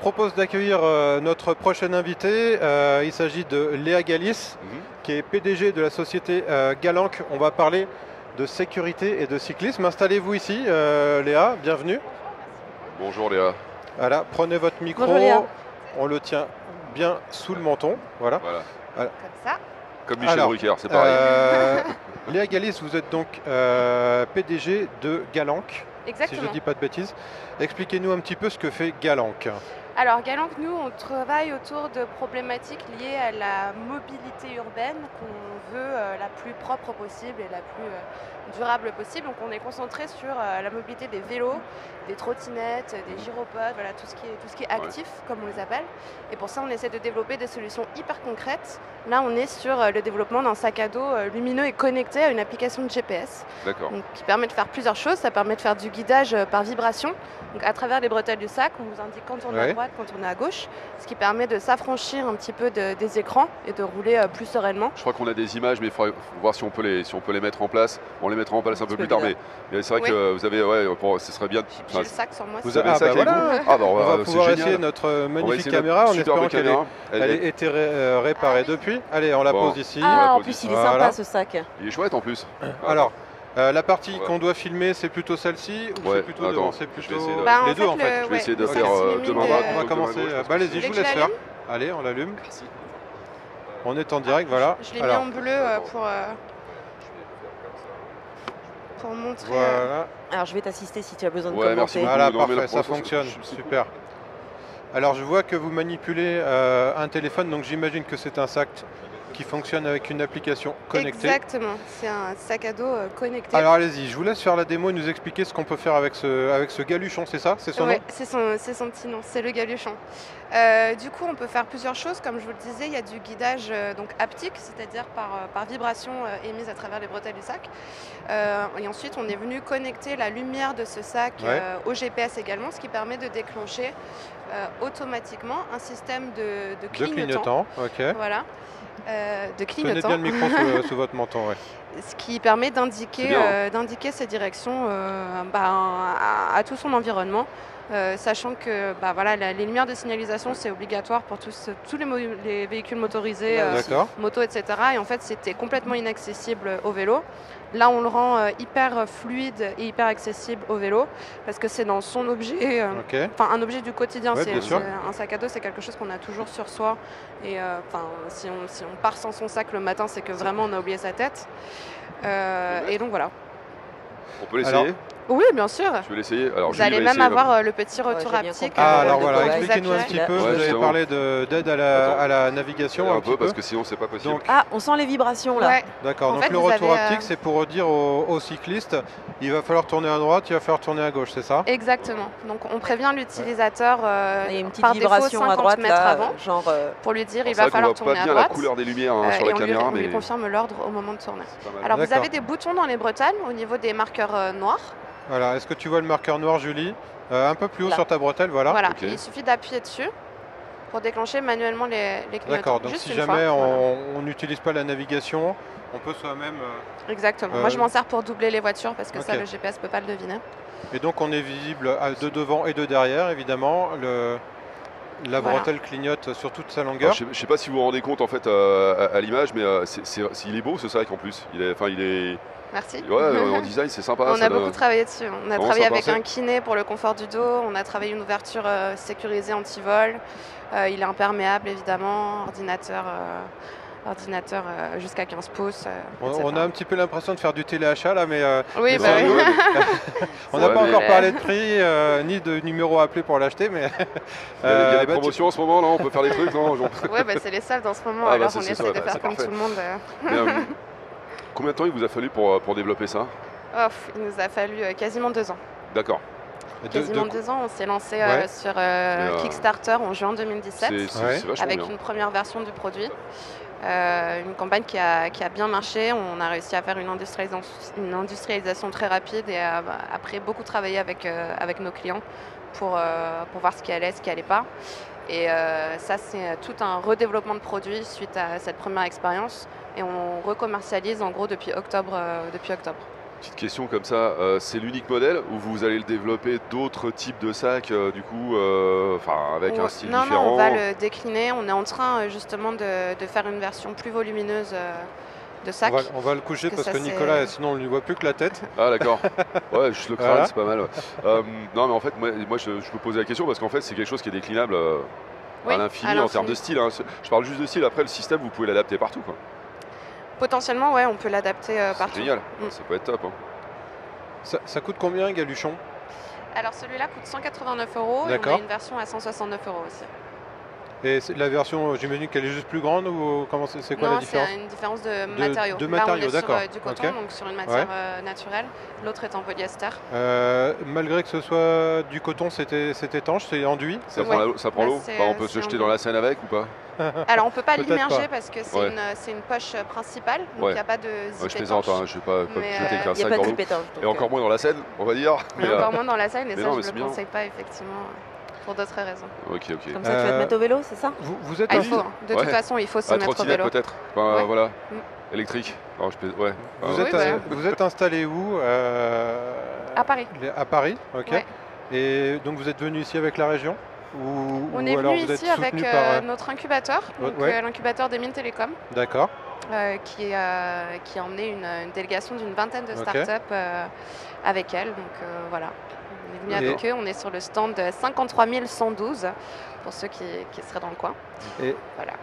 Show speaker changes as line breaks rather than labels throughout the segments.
propose d'accueillir notre prochaine invitée. Il s'agit de Léa Gallis, qui est PDG de la société Galanc. On va parler de sécurité et de cyclisme. Installez-vous ici, Léa, bienvenue.
Bonjour Léa.
Voilà, prenez votre micro.
Bonjour, Léa.
On le tient bien sous le menton. Voilà.
Comme ça.
Comme Michel Drucker, c'est pareil.
Léa Gallis, vous êtes donc PDG de Galanc.
Exactement.
Si je ne dis pas de bêtises. Expliquez-nous un petit peu ce que fait Galanc.
Alors Galanc, nous, on travaille autour de problématiques liées à la mobilité urbaine qu'on veut la plus propre possible et la plus durable possible. Donc on est concentré sur la mobilité des vélos, des trottinettes, des gyropodes, voilà, tout ce qui est actif, comme on les appelle. Et pour ça, on essaie de développer des solutions hyper concrètes. Là, on est sur le développement d'un sac à dos lumineux et connecté à une application de GPS.
D'accord.
Donc, qui permet de faire plusieurs choses. Ça permet de faire du guidage par vibration. Donc à travers les bretelles du sac, on vous indique quand on est à droite, quand on est à gauche, ce qui permet de s'affranchir un petit peu des écrans et de rouler plus sereinement.
Je crois qu'on a des images, mais il faudrait voir si on peut les mettre en place. On les mettra en place un peu plus tard, mais c'est vrai que vous avez, ce serait bien.
J'ai le sac sur moi.
Vous avez le sac avec vous ?
On va pouvoir essayer notre magnifique caméra en espérant qu'elle ait été réparée depuis. Allez, on la pose ici.
Ah, en plus, il est sympa ce sac.
Il est chouette en plus.
Alors. La partie qu'on doit filmer, c'est plutôt celle-ci ou c'est plutôt devant? C'est plutôt les deux en fait.
Je vais essayer de faire demain.
On va commencer. Allez-y, je vous laisse faire. Allez, on l'allume.
Merci.
On est en direct, voilà.
Je l'ai mis en bleu pour montrer.
Voilà.
Alors je vais t'assister si tu as besoin de commenter.
Merci beaucoup.
Voilà, parfait, ça fonctionne. Super. Alors je vois que vous manipulez un téléphone, donc j'imagine que c'est un sac qui fonctionne avec une application connectée.
Exactement, c'est un sac à dos connecté.
Alors allez-y, je vous laisse faire la démo et nous expliquer ce qu'on peut faire avec ce galuchon, c'est ça? C'est son nom?
Oui, c'est son petit nom, c'est le galuchon. Du coup, on peut faire plusieurs choses. Comme je vous le disais, il y a du guidage donc haptique, c'est-à-dire par vibration émise à travers les bretelles du sac. Et ensuite, on est venu connecter la lumière de ce sac au GPS également, ce qui permet de déclencher automatiquement un système de clignotant.
Ok.
Voilà. De clignotant.
Tenez bien le micro sous votre menton.
Ce qui permet d'indiquer ses directions à tout son environnement, sachant que les lumières de signalisation, c'est obligatoire pour tous les véhicules motorisés, motos, etc. Et en fait, c'était complètement inaccessible au vélo. Là, on le rend hyper fluide et hyper accessible au vélo parce que c'est dans son objet, un objet du quotidien. C'est un sac à dos, c'est quelque chose qu'on a toujours sur soi. Et si on part sans son sac le matin, c'est que vraiment on a oublié sa tête. Et donc voilà.
On peut l'essayer ?
Oui, bien sûr.
Je vais l'essayer.
Vous allez même avoir le petit retour haptique.
Alors voilà, expliquez-nous un petit peu. Vous avez parlé d'aide à la navigation.
Un peu, parce que sinon c'est pas possible.
Ah, on sent les vibrations là.
D'accord, donc le retour haptique, c'est pour dire aux cyclistes, il va falloir tourner à droite, il va falloir tourner à gauche, c'est ça?
Exactement. Donc on prévient l'utilisateur
par vibration
50
à droite
mètres avant,
genre
pour lui dire il va falloir tourner à droite.
On voit pas bien la couleur des lumières sur la caméra,
mais on lui confirme l'ordre au moment de tourner. Alors vous avez des boutons dans les bretelles au niveau des marqueurs noirs.
Voilà, est-ce que tu vois le marqueur noir, Julie? Un peu plus haut sur ta bretelle, voilà.
Voilà, il suffit d'appuyer dessus pour déclencher manuellement les clignotants.
D'accord, donc si jamais on n'utilise pas la navigation, on peut soi-même...
Exactement, moi je m'en sers pour doubler les voitures parce que ça le GPS ne peut pas le deviner.
Et donc on est visible de devant et de derrière, évidemment. La bretelle clignote sur toute sa longueur.
Alors, je ne sais pas si vous vous rendez compte en fait à l'image, mais il est beau ce sac en plus. Il est...
Merci.
Ouais, en design, c'est sympa.
On a beaucoup travaillé dessus. On a travaillé avec un kiné pour le confort du dos. On a travaillé une ouverture sécurisée anti-vol. Il est imperméable, évidemment. Ordinateur jusqu'à 15 pouces.
On a un petit peu l'impression de faire du téléachat là, mais
oui,
on n'a pas encore parlé de prix ni de numéro à appeler pour l'acheter, mais
il y a des promotions en ce moment là, on peut faire des trucs, non?
Oui, c'est les soldes en ce moment, alors on essaie de faire comme tout le monde.
Combien de temps il vous a fallu pour développer ça?
Il nous a fallu quasiment 2 ans.
D'accord.
Quasiment 2 ans, on s'est lancé sur Kickstarter en juin 2017 avec une première version du produit. Une campagne qui a bien marché. On a réussi à faire une industrialisation très rapide et après beaucoup travailler avec nos clients pour voir ce qui allait, ce qui allait pas. Et ça, c'est tout un redéveloppement de produit suite à cette première expérience. Et on recommercialise en gros depuis octobre.
Petite question comme ça, c'est l'unique modèle ou vous allez le développer d'autres types de sacs du coup, avec un style différent?
Non, on va le décliner. On est en train justement de faire une version plus volumineuse de sac.
On va le coucher parce que Nicolas, sinon on ne lui voit plus que la tête.
Ah d'accord. Ouais, juste le crâne, c'est pas mal. Non, mais en fait, moi je me posais la question parce qu'en fait, c'est quelque chose qui est déclinable à l'infini en termes de style. Hein. Je parle juste de style. Après, le système, vous pouvez l'adapter partout, quoi.
Potentiellement, ouais, on peut l'adapter partout.
C'est génial, ça peut être top. Hein.
Ça coûte combien un Galuchon?
Alors celui-là coûte 189 € et on a une version à 169 € aussi.
Et la version, j'imagine qu'elle est juste plus grande ou comment c'est quoi la différence?
C'est une différence de matériaux.
De matériaux, d'accord.
Là, on est sur du coton, donc sur une matière naturelle. L'autre est en polyester.
Malgré que ce soit du coton, c'est étanche, c'est enduit.
Ça prend l'eau. On peut se jeter dans la Seine avec ou pas?
Alors on peut pas l'immerger parce que c'est une poche principale, donc il n'y a pas de zip
je plaisante, je ne vais pas me jeter avec un sac dans l'eau. Et encore moins dans la Seine, on va dire.
Et encore moins dans la Seine, et ça je ne le conseille pas effectivement. Pour d'autres raisons.
Ok.
Comme ça, tu vas te mettre au vélo, c'est ça?
Vous êtes
il faut. De toute façon, il faut se mettre au vélo.
Peut-être. Voilà. Électrique. Alors,
vous êtes installé où?
À Paris.
À Paris, ok. Ouais. Et donc vous êtes venu ici avec la région?
On est venu ici avec notre incubateur, l'incubateur des Mines Télécom.
D'accord.
Qui a emmené une délégation d'une vingtaine de startups avec elle. Donc voilà. On est venu avec eux, on est sur le stand 53 112 pour ceux qui seraient dans le coin.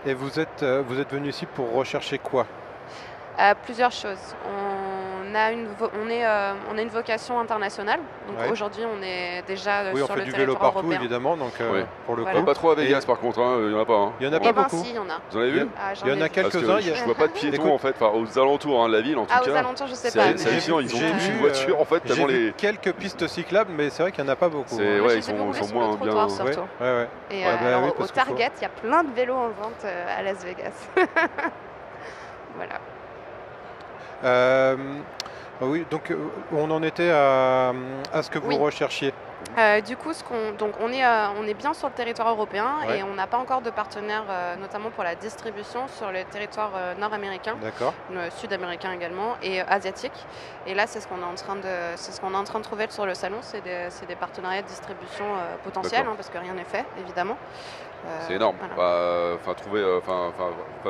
Et vous êtes venu ici pour rechercher quoi?
Plusieurs choses. On a une vocation internationale. Donc aujourd'hui, on est déjà sur le territoire européen.
Oui, on fait du vélo partout, évidemment. Donc pour le coup.
Pas trop à Vegas, par contre. Il n'y en a pas.
Il n'y en a pas beaucoup.
Si, il y en a.
Vous en avez vu?
Il y en a quelques-uns.
Je vois pas de piétons en fait, aux alentours de la ville en tout cas.
Aux alentours, je sais pas.
C'est hallucinant. Ils ont tous une voiture en fait.
J'ai vu quelques pistes cyclables, mais c'est vrai qu'il n'y en a pas beaucoup.
Ils sont moins bien.
Et au Target, il y a plein de vélos en vente à Las Vegas. Voilà.
Oui, donc on en était à ce que vous recherchiez.
Du coup, on est bien sur le territoire européen et on n'a pas encore de partenaire, notamment pour la distribution sur le territoire nord-américain, sud-américain également et asiatique. Et là, c'est ce qu'on est en train de trouver sur le salon, c'est des partenariats de distribution potentiels, parce que rien n'est fait, évidemment.
C'est énorme.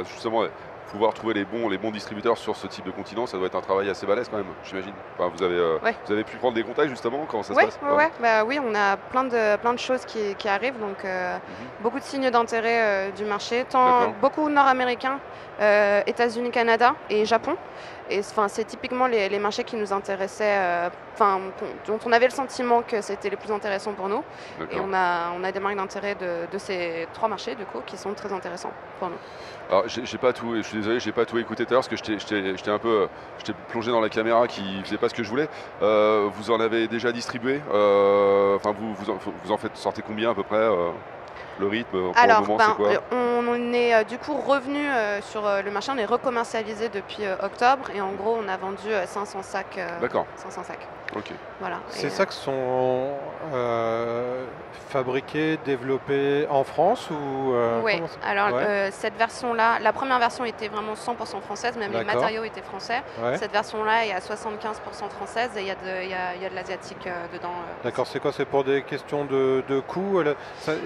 Justement. Pouvoir trouver les bons distributeurs sur ce type de continent, ça doit être un travail assez balèze quand même, j'imagine. Vous avez pu prendre des contacts justement, comment ça se passe?
Oui, on a plein de choses qui arrivent, donc beaucoup de signes d'intérêt du marché, beaucoup nord-américains, États-Unis, Canada et Japon. Et c'est typiquement les marchés qui nous intéressaient, dont on avait le sentiment que c'était les plus intéressants pour nous. Et on a des marques d'intérêt de ces 3 marchés du coup qui sont très intéressants pour nous.
Alors j'ai pas tout, je suis désolé, j'ai pas tout écouté tout à l'heure parce que j'étais plongé dans la caméra qui faisait pas ce que je voulais. Vous en avez déjà distribué, vous en sortez combien à peu près? Le rythme pour le moment, c'est quoi?
On est du coup revenu sur le marché, on est recommercialisé depuis octobre et en gros on a vendu 500 sacs.
D'accord.
500 sacs.
Ok.
Voilà.
Ces sacs sont fabriqués, développés en France ou
Oui, alors cette version-là, la première version était vraiment 100% française, même les matériaux étaient français. Cette version-là est à 75% française et il y a de l'asiatique dedans.
D'accord, c'est quoi? C'est pour des questions de coût?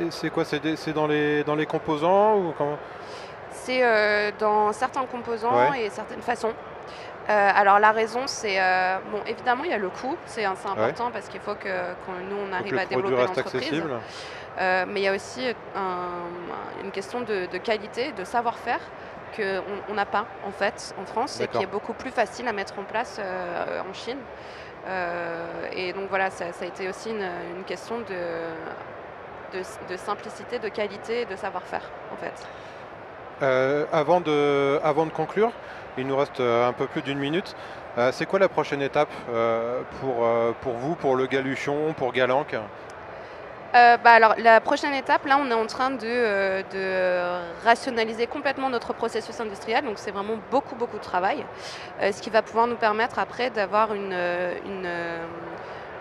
C'est quoi? C'est dans les composants ou comment? C'est
dans certains composants et certaines façons. Alors la raison, c'est évidemment il y a le coût, c'est important parce qu'il faut que nous on arrive à développer l'entreprise. Mais il y a aussi une question de qualité, de savoir-faire qu'on n'a pas en fait en France et qui est beaucoup plus facile à mettre en place en Chine. Et donc voilà, ça a été aussi une question de simplicité, de qualité et de savoir-faire en fait.
Avant de conclure, il nous reste un peu plus d'1 minute. C'est quoi la prochaine étape pour vous, pour le Galuchon, pour Galanc?
Alors la prochaine étape, là on est en train de rationaliser complètement notre processus industriel, donc c'est vraiment beaucoup de travail, ce qui va pouvoir nous permettre après d'avoir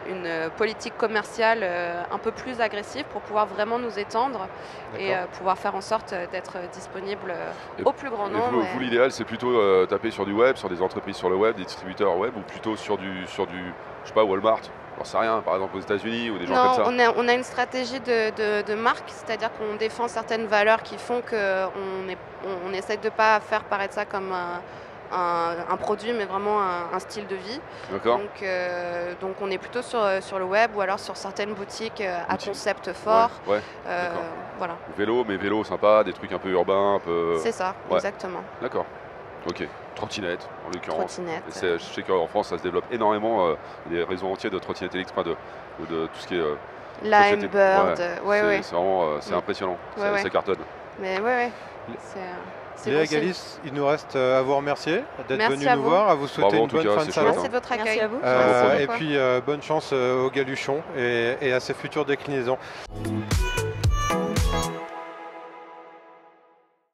une politique commerciale un peu plus agressive pour pouvoir vraiment nous étendre et pouvoir faire en sorte d'être disponible au plus grand nombre.
Vous l'idéal, c'est plutôt taper sur du web, sur des entreprises sur le web, des distributeurs web, ou plutôt sur du je sais pas, Walmart, j'en sais rien, par exemple aux États-Unis ou des gens comme ça.
On a une stratégie de marque, c'est-à-dire qu'on défend certaines valeurs qui font qu'on essaie de ne pas faire paraître ça comme un produit, mais vraiment un style de vie. Donc on est plutôt sur le web ou alors sur certaines boutiques à concept fort. Voilà.
Vélo, mais vélo sympa, des trucs un peu urbains, un peu.
C'est ça, exactement.
D'accord. Ok. Trottinette, en l'occurrence.
Je
sais qu'en France, ça se développe énormément. Les réseaux entiers de trottinettes électriques, de tout ce qui est.
Line Bird,
c'est vraiment impressionnant. Ça cartonne.
Mais
Léa Galis, il nous reste à vous remercier d'être venu nous voir, à vous souhaiter une bonne fin de salon.
Merci de votre accueil.
Merci à vous.
Et puis bonne chance aux Galuchons et à ses futures déclinaisons.